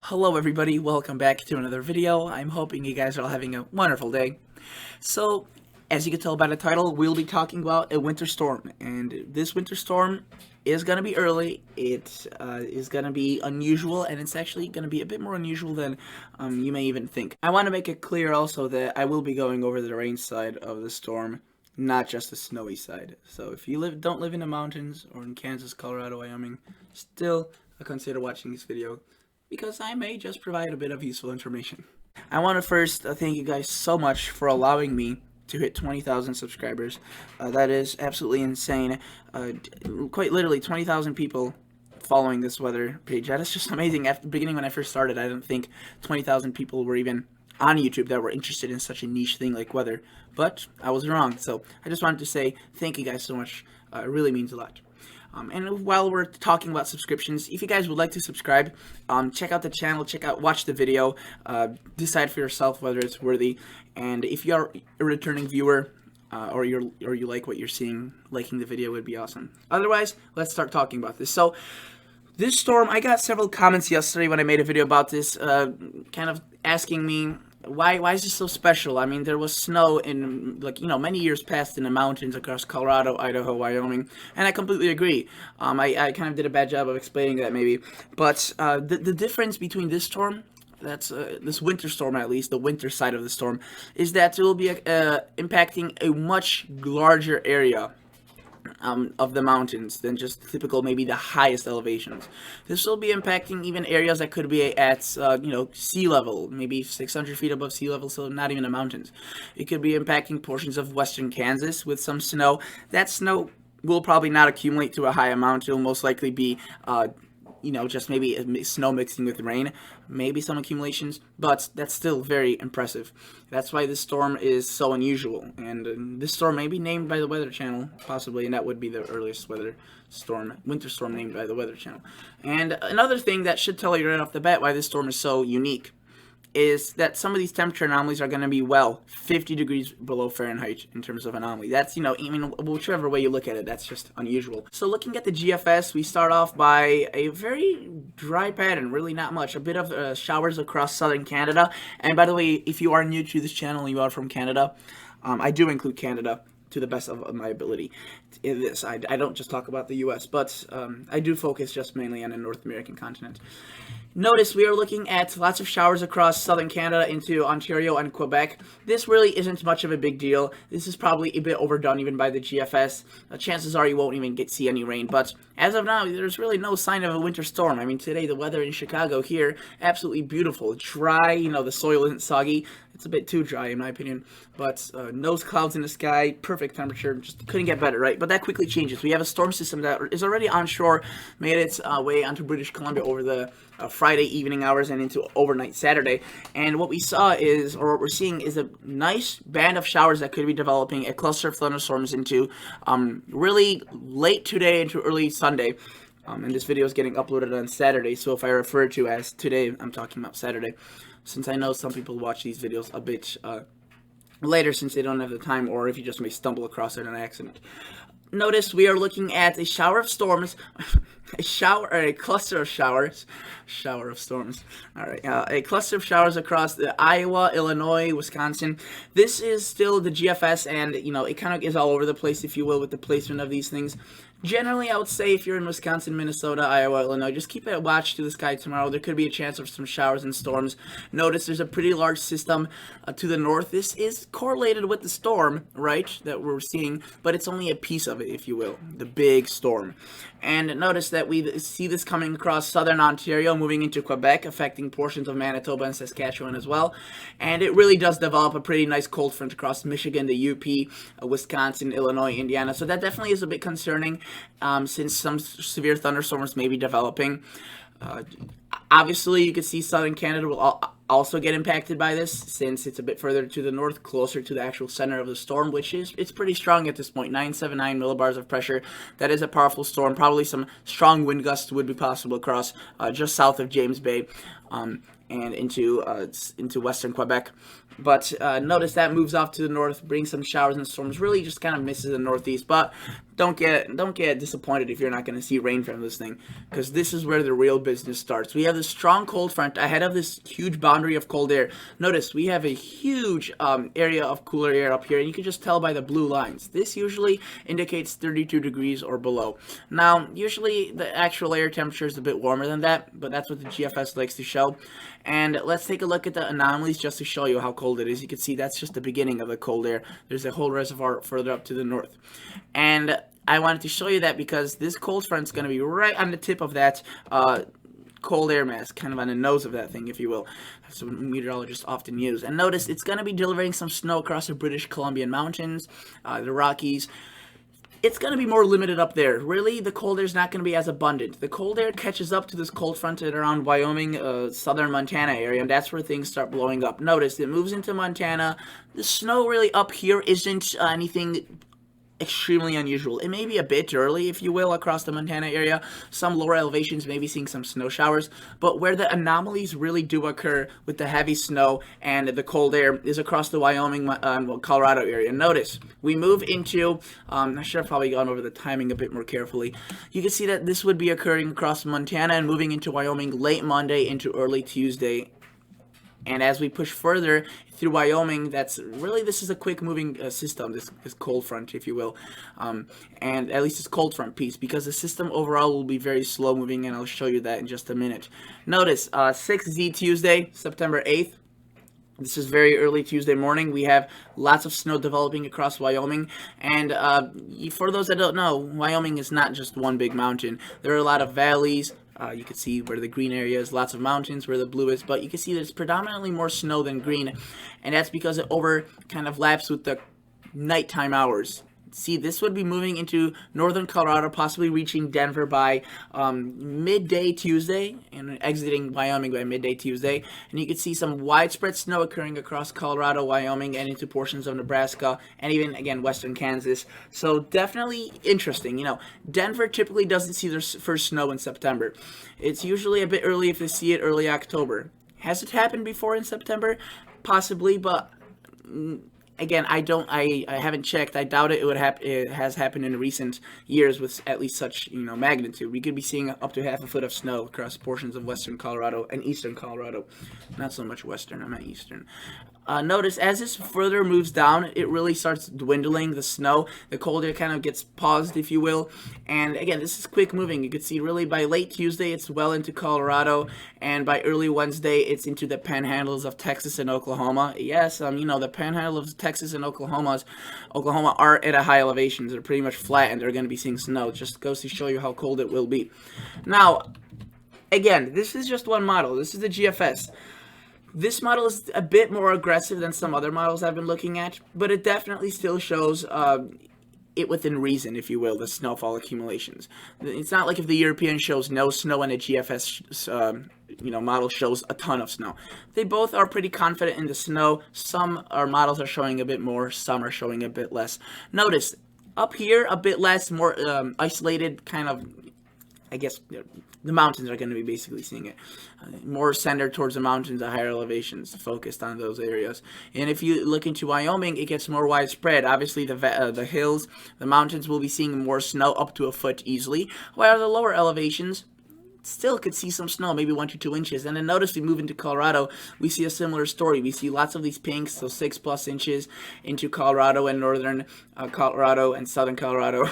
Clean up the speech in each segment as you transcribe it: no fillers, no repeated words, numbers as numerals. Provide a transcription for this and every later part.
Hello everybody, welcome back to another video. I'm hoping you guys are all having a wonderful day. So, as you can tell by the title, we'll be talking about a winter storm. And this winter storm is going to be early, it is going to be unusual, and it's actually going to be a bit more unusual than you may even think. I want to make it clear also that I will be going over the rain side of the storm, not just the snowy side. So if you don't live in the mountains or in Kansas, Colorado, Wyoming, still consider watching this video, because I may just provide a bit of useful information. I want to first thank you guys so much for allowing me to hit 20,000 subscribers. That is absolutely insane. Quite literally 20,000 people following this weather page. That is just amazing. At the beginning when I first started, I didn't think 20,000 people were even on YouTube that were interested in such a niche thing like weather. But I was wrong. So I just wanted to say thank you guys so much. It really means a lot. And while we're talking about subscriptions, if you guys would like to subscribe, check out the channel, watch the video, decide for yourself whether it's worthy. And if you're a returning viewer, or you like what you're seeing, liking the video would be awesome. Otherwise, let's start talking about this. So, this storm, I got several comments yesterday when I made a video about this, kind of asking me, why is this so special? I mean, there was snow in, many years past in the mountains across Colorado, Idaho, Wyoming, and I completely agree. I kind of did a bad job of explaining that maybe, but the difference between this storm, that's this winter storm, at least the winter side of the storm, is that it will be impacting a much larger area of the mountains than just typical, maybe the highest elevations. This will be impacting even areas that could be at sea level, maybe 600 feet above sea level, so not even the mountains. It could be impacting portions of western Kansas with some snow. That snow will probably not accumulate to a high amount. It will most likely be just maybe snow mixing with rain, maybe some accumulations, but that's still very impressive. That's why this storm is so unusual, and this storm may be named by the Weather Channel, possibly, and that would be the earliest winter storm named by the Weather Channel. And another thing that should tell you right off the bat why this storm is so unique is that some of these temperature anomalies are going to be 50 degrees below Fahrenheit in terms of anomaly. That's, whichever way you look at it, that's just unusual. So looking at the GFS, we start off by a very dry pattern, really not much. A bit of showers across southern Canada. And by the way, if you are new to this channel, you are from Canada, I do include Canada to the best of my ability in this. I don't just talk about the US, but I do focus just mainly on the North American continent. Notice we are looking at lots of showers across southern Canada into Ontario and Quebec. This really isn't much of a big deal. This is probably a bit overdone even by the GFS. Chances are you won't even see any rain, but as of now, there's really no sign of a winter storm. I mean, today the weather in Chicago here, absolutely beautiful. Dry, the soil isn't soggy. It's a bit too dry in my opinion, but no clouds in the sky, perfect temperature, just couldn't get better, right? But that quickly changes. We have a storm system that is already onshore, made its way onto British Columbia over the Friday evening hours and into overnight Saturday. And what we saw is, or what we're seeing is a nice band of showers that could be developing a cluster of thunderstorms into really late today into early Sunday. And this video is getting uploaded on Saturday, so if I refer to as today, I'm talking about Saturday, since I know some people watch these videos a bit later since they don't have the time, or if you just may stumble across it on accident. Notice we are looking at a shower of storms, a cluster of showers, shower of storms. All right, a cluster of showers across the Iowa, Illinois, Wisconsin. This is still the GFS, and it kind of is all over the place, if you will, with the placement of these things. Generally, I would say if you're in Wisconsin, Minnesota, Iowa, Illinois, just keep a watch to the sky tomorrow. There could be a chance of some showers and storms. Notice there's a pretty large system to the north. This is correlated with the storm, right, that we're seeing, but it's only a piece of it, if you will, the big storm. And notice that we see this coming across southern Ontario, moving into Quebec, affecting portions of Manitoba and Saskatchewan as well. And it really does develop a pretty nice cold front across Michigan, the UP, Wisconsin, Illinois, Indiana. So that definitely is a bit concerning, since some severe thunderstorms may be developing. Obviously, you can see southern Canada will also get impacted by this, since it's a bit further to the north, closer to the actual center of the storm, which is it's pretty strong at this point, 979 millibars of pressure. That is a powerful storm. Probably some strong wind gusts would be possible across just south of James Bay. and into western Quebec. But notice that moves off to the north, brings some showers and storms. Really, just kind of misses the northeast. But don't get disappointed if you're not going to see rain from this thing, because this is where the real business starts. We have this strong cold front ahead of this huge boundary of cold air. Notice we have a huge area of cooler air up here, and you can just tell by the blue lines. This usually indicates 32 degrees or below. Now, usually the actual air temperature is a bit warmer than that, but that's what the GFS likes to show. And let's take a look at the anomalies just to show you how cold it is. You can see that's just the beginning of the cold air. There's a whole reservoir further up to the north. And I wanted to show you that because this cold front is going to be right on the tip of that cold air mass, kind of on the nose of that thing, if you will. That's what meteorologists often use. And notice it's going to be delivering some snow across the British Columbian Mountains, the Rockies. It's going to be more limited up there. Really, the cold air is not going to be as abundant. The cold air catches up to this cold front at around Wyoming, southern Montana area, and that's where things start blowing up. Notice it moves into Montana. The snow really up here isn't anything extremely unusual. It may be a bit early, if you will, across the Montana area. Some lower elevations may be seeing some snow showers, but where the anomalies really do occur with the heavy snow and the cold air is across the Wyoming, Colorado area. Notice, we move into, I should have probably gone over the timing a bit more carefully. You can see that this would be occurring across Montana and moving into Wyoming late Monday into early Tuesday. And as we push further through Wyoming, this is a quick moving system, this cold front, if you will, and at least this cold front piece, because the system overall will be very slow moving, and I'll show you that in just a minute. Notice 6Z Tuesday, September 8th. This is very early Tuesday morning. We have lots of snow developing across Wyoming. And for those that don't know, Wyoming is not just one big mountain. There are a lot of valleys. You can see where the green area is, lots of mountains where the blue is. But you can see there's predominantly more snow than green. And that's because it kind of laps with the nighttime hours. See, this would be moving into northern Colorado, possibly reaching Denver by midday Tuesday and exiting Wyoming by midday Tuesday. And you can see some widespread snow occurring across Colorado, Wyoming, and into portions of Nebraska, and even, again, western Kansas. So definitely interesting. You know, Denver typically doesn't see their first snow in September. It's usually a bit early if they see it early October. Has it happened before in September? Possibly, but again, I haven't checked. I doubt it. It has happened in recent years with at least such magnitude. We could be seeing up to half a foot of snow across portions of western Colorado and eastern Colorado. Not so much western. I meant eastern. Notice as this further moves down, it really starts dwindling, the snow. The cold air kind of gets paused, if you will. And again, this is quick moving. You can see really by late Tuesday, it's well into Colorado. And by early Wednesday, it's into the panhandles of Texas and Oklahoma. Yes, the panhandle of Texas and Oklahoma are at a high elevation. They're pretty much flat, and they're going to be seeing snow. It just goes to show you how cold it will be. Now, again, this is just one model. This is the GFS. This model is a bit more aggressive than some other models I've been looking at, but it definitely still shows it within reason, if you will, the snowfall accumulations. It's not like if the European shows no snow and the GFS model shows a ton of snow. They both are pretty confident in the snow. Some models are showing a bit more, some are showing a bit less. Notice, up here, a bit less, more isolated, kind of, I guess, the mountains are going to be basically seeing it. More centered towards the mountains at higher elevations, focused on those areas. And if you look into Wyoming, it gets more widespread. Obviously, the hills, the mountains will be seeing more snow, up to a foot easily, while the lower elevations still could see some snow, maybe 1 to 2 inches. And then notice we move into Colorado, we see a similar story. We see lots of these pinks, so 6+ inches into Colorado and northern Colorado and southern Colorado.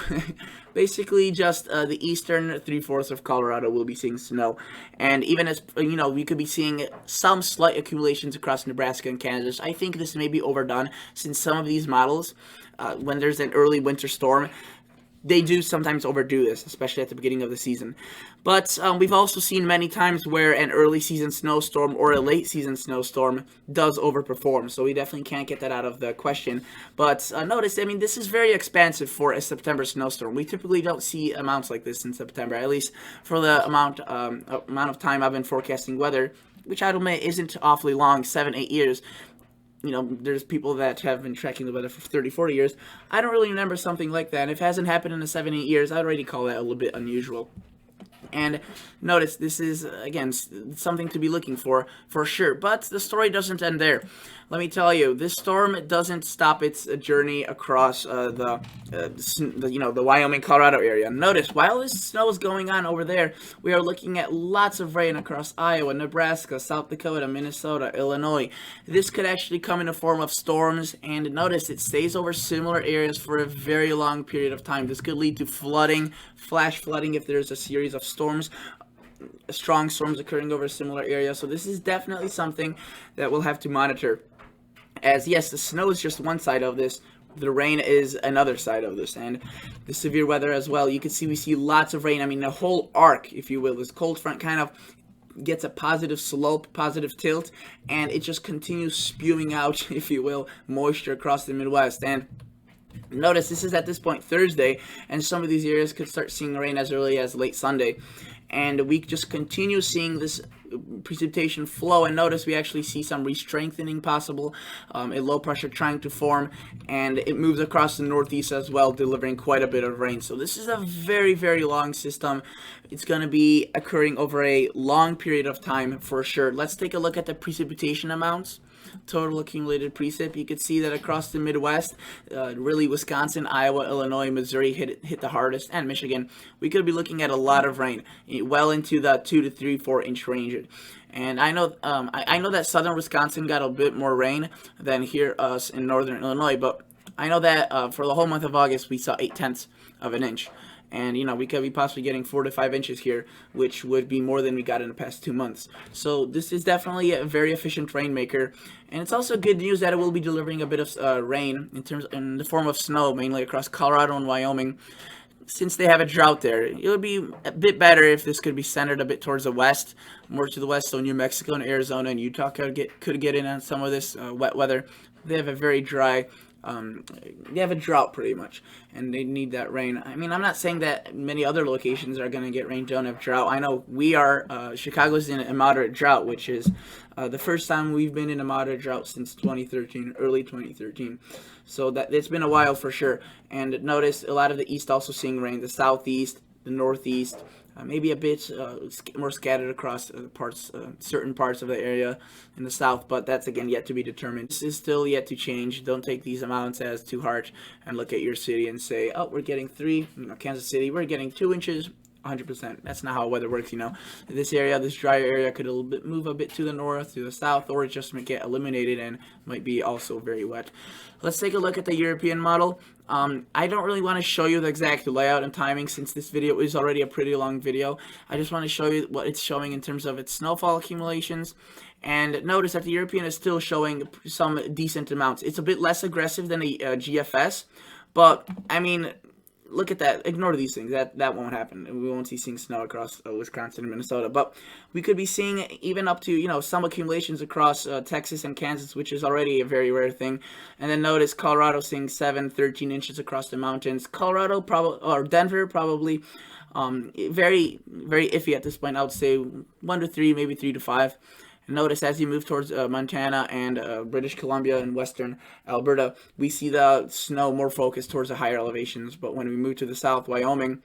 Basically just the eastern 3/4 of Colorado will be seeing snow. And even as, we could be seeing some slight accumulations across Nebraska and Kansas. I think this may be overdone, since some of these models, when there's an early winter storm, they do sometimes overdo this, especially at the beginning of the season. But we've also seen many times where an early season snowstorm or a late season snowstorm does overperform. So we definitely can't get that out of the question. But notice, this is very expansive for a September snowstorm. We typically don't see amounts like this in September, at least for the amount of time I've been forecasting weather, which I admit isn't awfully long, 7-8 years. There's people that have been tracking the weather for 30, 40 years. I don't really remember something like that. And if it hasn't happened in the 7-8 years, I'd already call that a little bit unusual. And notice this is, again, something to be looking for sure. But the story doesn't end there. Let me tell you, this storm doesn't stop its journey across the Wyoming, Colorado area. Notice, while this snow is going on over there, we are looking at lots of rain across Iowa, Nebraska, South Dakota, Minnesota, Illinois. This could actually come in the form of storms, and notice it stays over similar areas for a very long period of time. This could lead to flooding, flash flooding if there's a series of storms, strong storms occurring over a similar area. So this is definitely something that we'll have to monitor. As yes, the snow is just one side of this, the rain is another side of this, and the severe weather as well. You can see we see lots of rain. I mean, the whole arc, if you will, this cold front kind of gets a positive slope, positive tilt, and it just continues spewing out, if you will, moisture across the Midwest. And notice this is at this point Thursday, and some of these areas could start seeing rain as early as late Sunday. And we just continue seeing this precipitation flow, and notice we actually see some re-strengthening possible, a low pressure trying to form, and it moves across the northeast as well, delivering quite a bit of rain. So this is a very, very long system. It's going to be occurring over a long period of time for sure. Let's take a look at the precipitation amounts. Total accumulated precip. You can see that across the Midwest, really Wisconsin, Iowa, Illinois, Missouri hit the hardest, and Michigan. We could be looking at a lot of rain, well into the 2 to 3, 4 inch range. And I know that southern Wisconsin got a bit more rain than here us in northern Illinois, but I know that for the whole month of August we saw 0.8 of an inch. And, we could be possibly getting 4 to 5 inches here, which would be more than we got in the past 2 months. So this is definitely a very efficient rainmaker. And it's also good news that it will be delivering a bit of rain in the form of snow, mainly across Colorado and Wyoming. Since they have a drought there, it would be a bit better if this could be centered a bit towards the west, more to the west, so New Mexico and Arizona and Utah could get in on some of this wet weather. They have a very dry, they have a drought pretty much, and they need that rain. I mean, I'm not saying that many other locations are going to get rain, don't have drought. I know we are, Chicago's in a moderate drought, which is the first time we've been in a moderate drought since 2013, early 2013. So it's been a while for sure. And notice a lot of the east also seeing rain, the southeast, the northeast, maybe a bit more scattered across certain parts of the area in the south, but that's again yet to be determined. This is still yet to change. Don't take these amounts as too hard and look at your city and say, oh, we're getting 3, Kansas City, we're getting 2 inches. 100%. That's not how weather works, This area, this drier area, could move a bit to the north, to the south, or it just might get eliminated and might be also very wet. Let's take a look at the European model. I don't really want to show you the exact layout and timing since this video is already a pretty long video. I just want to show you what it's showing in terms of its snowfall accumulations. And notice that the European is still showing some decent amounts. It's a bit less aggressive than the GFS, but I mean, look at that. Ignore these things. That won't happen. We won't see seeing snow across Wisconsin and Minnesota. But we could be seeing even up to, some accumulations across Texas and Kansas, which is already a very rare thing. And then notice Colorado seeing 7, 13 inches across the mountains. Colorado, or Denver, probably very, very iffy at this point. I would say 1 to 3, maybe 3 to 5. Notice as you move towards Montana and British Columbia and western Alberta, we see the snow more focused towards the higher elevations. But when we move to the south, Wyoming,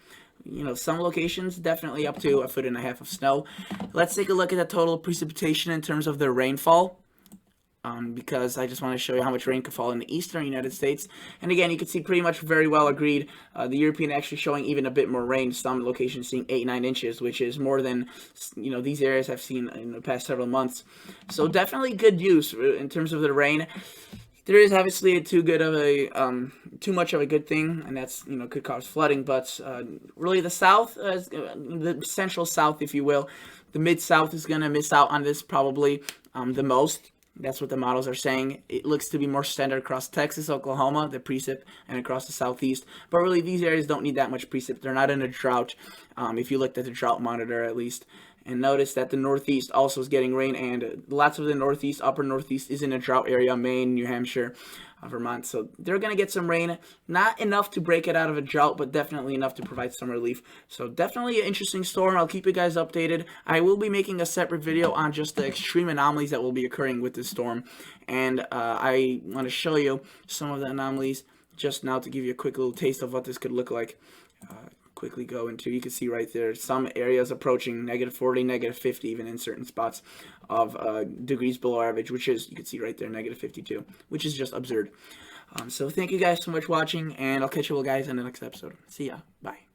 some locations definitely up to 1.5 feet of snow. Let's take a look at the total precipitation in terms of the rainfall. Because I just want to show you how much rain could fall in the eastern United States. And again, you can see pretty much very well agreed. The European actually showing even a bit more rain. Some locations seeing 8, 9 inches, which is more than these areas have seen in the past several months. So definitely good news in terms of the rain. There is obviously too much of a good thing, and that's could cause flooding. But really, the South, the central South, if you will, the mid South is going to miss out on this probably the most. That's what the models are saying. It looks to be more standard across Texas, Oklahoma, the precip, and across the southeast. But really, these areas don't need that much precip. They're not in a drought, if you looked at the drought monitor at least. And notice that the northeast also is getting rain, and lots of the northeast, upper northeast, is in a drought area, Maine, New Hampshire, Vermont. So they're going to get some rain. Not enough to break it out of a drought, but definitely enough to provide some relief. So definitely an interesting storm. I'll keep you guys updated. I will be making a separate video on just the extreme anomalies that will be occurring with this storm. And I want to show you some of the anomalies just now to give you a quick little taste of what this could look like. quickly go into, you can see right there, some areas approaching -40, -50, even in certain spots of degrees below average, which is, you can see right there, -52, which is just absurd. So thank you guys so much for watching, and I'll catch you all guys in the next episode. See ya. Bye.